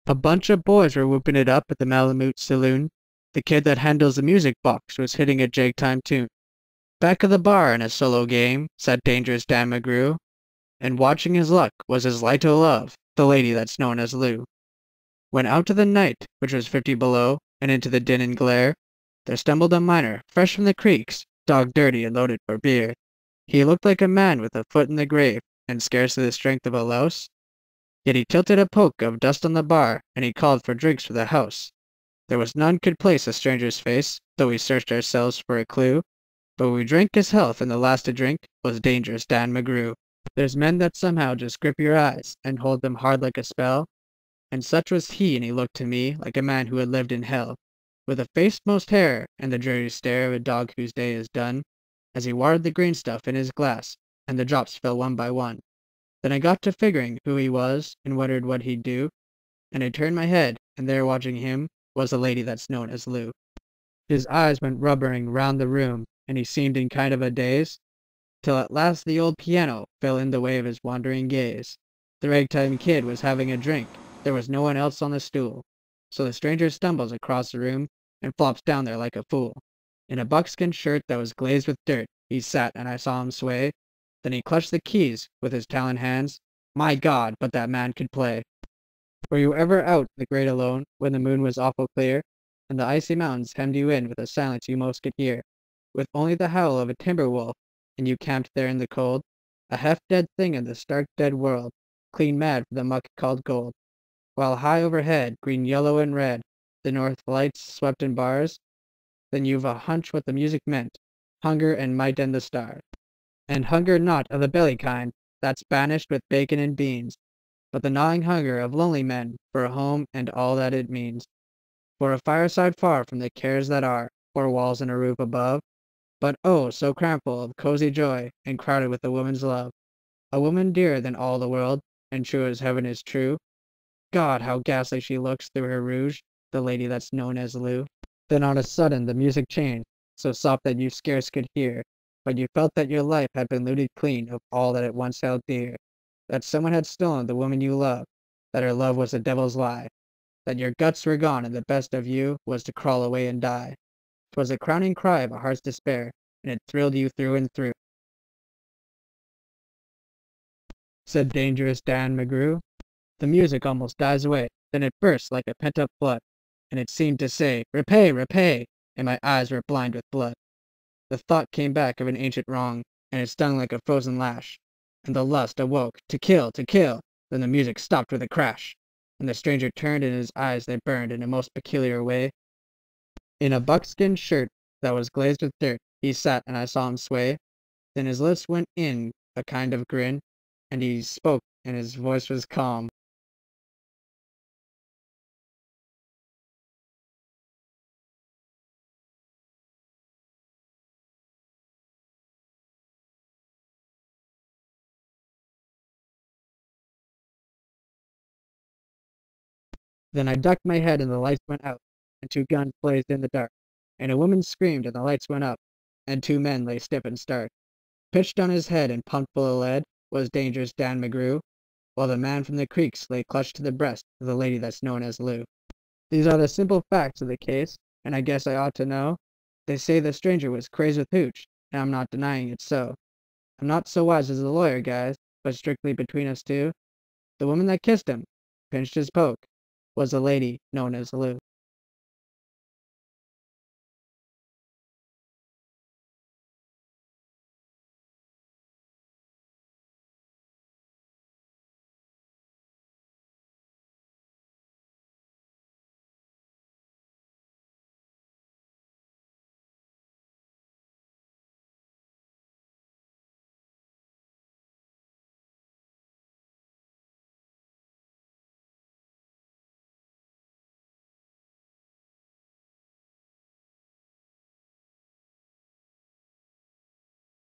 A bunch of boys were whooping it up at the Malamute Saloon. The kid that handles the music box was hitting a jig-time tune. Back of the bar in a solo game sat Dangerous Dan McGrew, and watching his luck was his light o' love, the lady that's known as Lou. When out to the night, which was 50 below, and into the din and glare, there stumbled a miner, fresh from the creeks, dog dirty and loaded for beer. He looked like a man with a foot in the grave, and scarcely the strength of a louse. Yet he tilted a poke of dust on the bar, and he called for drinks for the house. There was none could place a stranger's face, though we searched ourselves for a clue. But we drank his health, and the last to drink was Dangerous Dan McGrew. There's men that somehow just grip your eyes, and hold them hard like a spell, and such was he, and he looked to me like a man who had lived in hell, with a face most hair, and the dreary stare of a dog whose day is done, as he watered the green stuff in his glass, and the drops fell one by one. Then I got to figuring who he was, and wondered what he'd do, and I turned my head, and there watching him was the lady that's known as Lou. His eyes went rubbering round the room, and he seemed in kind of a daze, till at last the old piano fell in the way of his wandering gaze. The ragtime kid was having a drink. There was no one else on the stool, so the stranger stumbles across the room and flops down there like a fool. In a buckskin shirt that was glazed with dirt, he sat, and I saw him sway. Then he clutched the keys with his taloned hands. My God, but that man could play! Were you ever out in the great alone, when the moon was awful clear, and the icy mountains hemmed you in with a silence you most could hear, with only the howl of a timber wolf, and you camped there in the cold, a half-dead thing in the stark dead world, clean mad for the muck called gold, while high overhead, green, yellow, and red, the north lights swept in bars? Then you've a hunch what the music meant, hunger and might and the stars. And hunger not of the belly kind, that's banished with bacon and beans, but the gnawing hunger of lonely men for a home and all that it means, for a fireside far from the cares that are, four walls and a roof above, but oh, so crammed full of cozy joy, and crowded with a woman's love, a woman dearer than all the world, and true as heaven is true. God, how ghastly she looks through her rouge, the lady that's known as Lou. Then on a sudden the music changed, so soft that you scarce could hear, but you felt that your life had been looted clean of all that it once held dear, that someone had stolen the woman you loved, that her love was a devil's lie, that your guts were gone and the best of you was to crawl away and die. 'Twas the crowning cry of a heart's despair, and it thrilled you through and through, said Dangerous Dan McGrew. The music almost dies away, then it bursts like a pent-up flood, and it seemed to say, "Repay, repay," and my eyes were blind with blood. The thought came back of an ancient wrong, and it stung like a frozen lash, and the lust awoke, to kill, to kill. Then the music stopped with a crash, and the stranger turned, and his eyes they burned in a most peculiar way. In a buckskin shirt that was glazed with dirt, he sat, and I saw him sway. Then his lips went in a kind of grin, and he spoke, and his voice was calm. Then I ducked my head, and the lights went out, and two guns blazed in the dark, and a woman screamed, and the lights went up, and two men lay stiff and stark. Pitched on his head and pumped full of lead was Dangerous Dan McGrew, while the man from the creeks lay clutched to the breast of the lady that's known as Lou. These are the simple facts of the case, and I guess I ought to know. They say the stranger was crazed with hooch, and I'm not denying it's so. I'm not so wise as the lawyer guys, but strictly between us two, the woman that kissed him, pinched his poke, was the lady known as Lou.